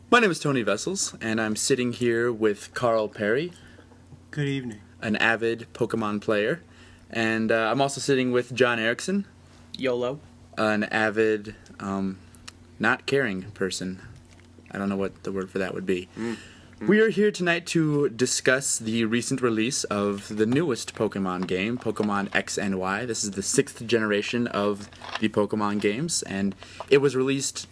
My name is Tony Vessels, and I'm sitting here with Carl Perry, Good evening. an avid Pokemon player, and I'm also sitting with John Erickson, YOLO. an avid, not caring person. I don't know what the word for that would be. We are here tonight to discuss the recent release of the newest Pokemon game, Pokemon X and Y. This is the 6th generation of the Pokemon games, and it was released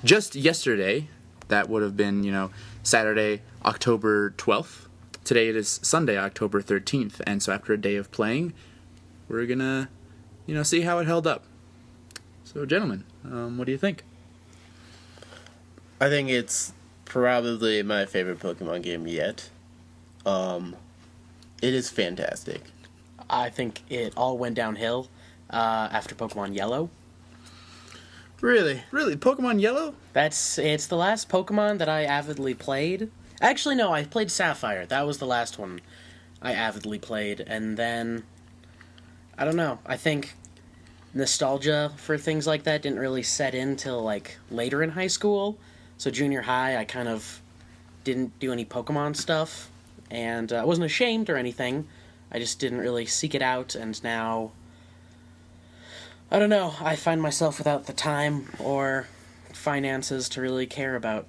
just yesterday. That would have been, Saturday, October 12th. Today it is Sunday, October 13th, and so after a day of playing, we're gonna, see how it held up. So, gentlemen, what do you think? I think it's probably my favorite Pokemon game yet. It is fantastic. I think it all went downhill after Pokemon Yellow. Really? Really, Pokemon Yellow? It's the last Pokemon that I avidly played. Actually, no, I played Sapphire. That was the last one I avidly played. And then, I don't know, I think nostalgia for things like that didn't really set in till, later in high school. So junior high, I kind of didn't do any Pokemon stuff. And I wasn't ashamed or anything. I just didn't really seek it out, and now, I don't know, I find myself without the time or finances to really care about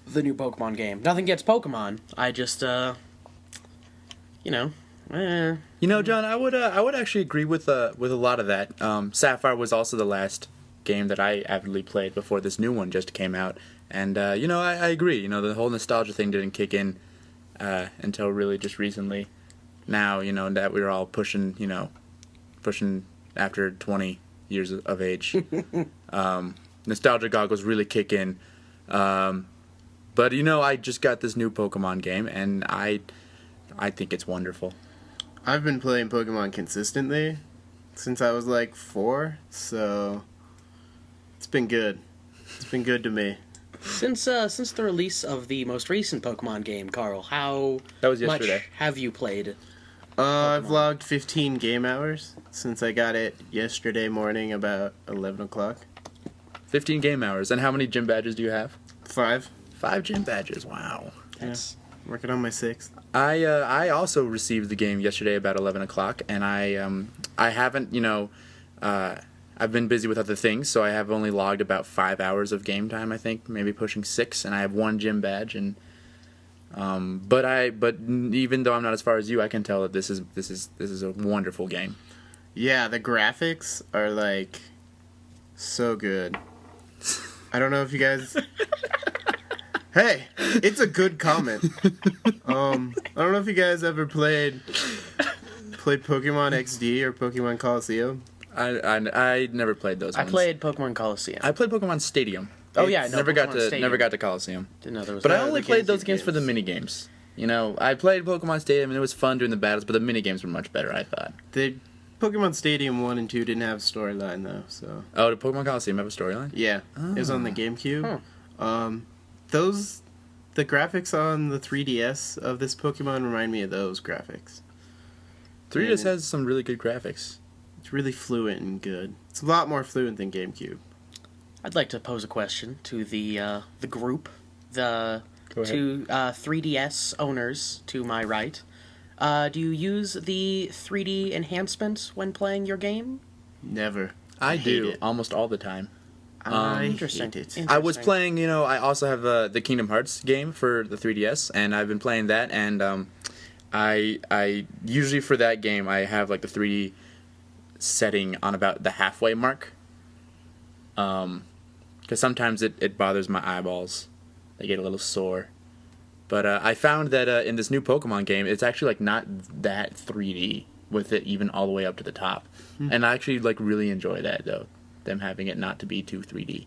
the new Pokemon game. Nothing against Pokemon. I just, John, I would actually agree with a lot of that. Sapphire was also the last game that I avidly played before this new one just came out, and I agree. The whole nostalgia thing didn't kick in until really just recently. Now, that we're all pushing after 20 years of age. Nostalgia goggles really kick in. But, I just got this new Pokemon game, and I think it's wonderful. I've been playing Pokemon consistently since I was 4, so it's been good. It's been good to me. since the release of the most recent Pokemon game, Carl, how That was yesterday. much have you played? I've logged 15 game hours since I got it yesterday morning about 11 o'clock. 15 game hours. And how many gym badges do you have? 5. 5 gym badges. Wow. That's Working on my 6th. I also received the game yesterday about 11 o'clock, and I haven't, I've been busy with other things, so I have only logged about 5 hours of game time, I think, maybe pushing 6, and I have 1 gym badge, and but even though I'm not as far as you, I can tell that this is a wonderful game. Yeah, the graphics are so good. I don't know if you guys. Hey, it's a good comment. I don't know if you guys ever played Pokemon XD or Pokemon Coliseum. I never played those I ones. played Pokemon Coliseum. I played Pokemon Stadium. Oh yeah, no, never got Pokemon to Stadium. never got to Coliseum. Didn't know there was. But I the only played those GameCube games for the mini games. I played Pokemon Stadium and it was fun during the battles, but the mini games were much better, I thought. The Pokemon Stadium 1 and 2 didn't have a storyline though, so. Oh, did Pokemon Coliseum have a storyline? Yeah, it was on the GameCube. The graphics on the 3DS of this Pokemon remind me of those graphics. 3DS has some really good graphics. It's really fluent and good. It's a lot more fluent than GameCube. I'd like to pose a question to the group, the Go ahead. two 3DS owners to my right. Do you use the 3D enhancement when playing your game? Never. I hate do it. almost all the time. I Interesting. hate it. I was playing, I also have the Kingdom Hearts game for the 3DS, and I've been playing that, and I usually for that game I have the 3D setting on about the halfway mark. Because sometimes it bothers my eyeballs. They get a little sore. But I found that in this new Pokemon game, it's actually not that 3D with it even all the way up to the top. And I actually really enjoy that though, them having it not to be too 3D.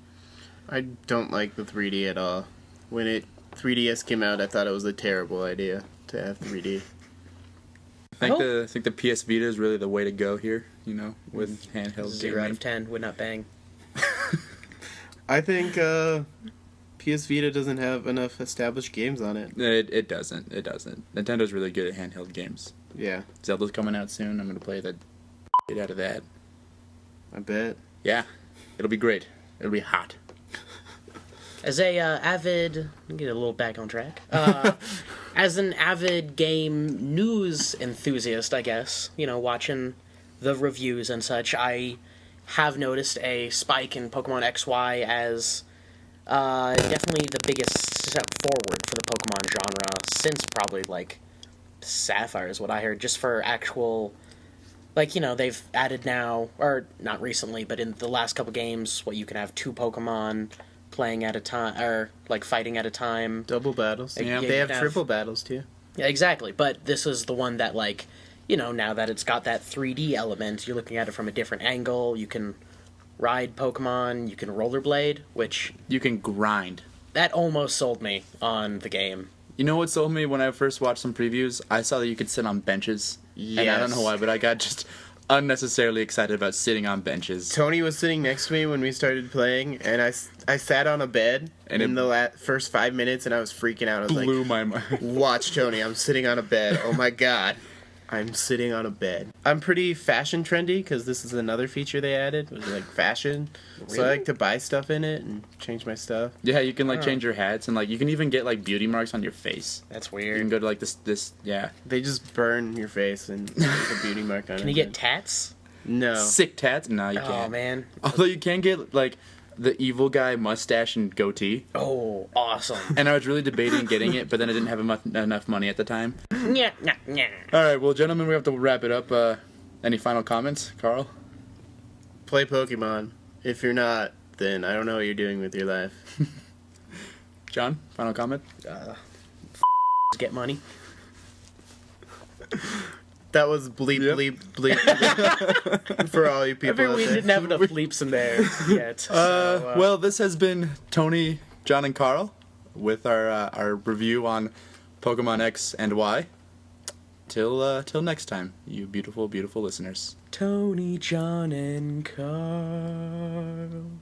I don't like the 3D at all. When 3DS came out, I thought it was a terrible idea to have 3D. I think the PS Vita is really the way to go here, with handheld 0 gaming. out of 10 would not bang. I think PS Vita doesn't have enough established games on it. It doesn't. Nintendo's really good at handheld games. Yeah, Zelda's coming out soon. I'm gonna play the shit out of that. I bet. Yeah, it'll be great. It'll be hot. As a avid, let me get a little back on track. As an avid game news enthusiast, I guess, watching the reviews and such, I have noticed a spike in Pokemon XY as definitely the biggest step forward for the Pokemon genre since probably like Sapphire is what I heard. Just for actual, they've added now, or not recently, but in the last couple games, you can have 2 Pokemon playing at a time, or fighting at a time. Double battles. Yeah, They have triple battles too. Yeah, exactly. But this is the one that now that it's got that 3D element, you're looking at it from a different angle. You can ride Pokemon, you can rollerblade, which You can grind. that almost sold me on the game. You know what sold me when I first watched some previews? I saw that you could sit on benches. And I don't know why, but I got just unnecessarily excited about sitting on benches. Tony was sitting next to me when we started playing, and I sat on a bed And in the first 5 minutes, and I was freaking out. I was Blew like, my mind. watch, Tony, I'm sitting on a bed. Oh my god. I'm sitting on a bed. I'm pretty fashion trendy, because this is another feature they added. It was fashion. So I Really? like to buy stuff in it and change my stuff. Yeah, you can change your hats and you can even get beauty marks on your face. That's You weird. can go to this yeah. They just burn your face and put a beauty mark on it. Can you get tats? No. Sick tats? No, you Oh, can't. man. Although you can get the evil guy mustache and goatee. Oh, awesome. And I was really debating getting it, but then I didn't have enough money at the time. Yeah, yeah, yeah. All right, well, gentlemen, we have to wrap it up. Any final comments, Carl? Play Pokemon. If you're not, then I don't know what you're doing with your life. John, final comment? Get money. That was bleep, Yep. bleep, bleep, bleep. For all you I people figured out we there. didn't have enough bleeps in there yet. So, Well, this has been Tony, John, and Carl with our review on Pokemon X and Y. Till next time, you beautiful, beautiful listeners. Tony, John, and Carl.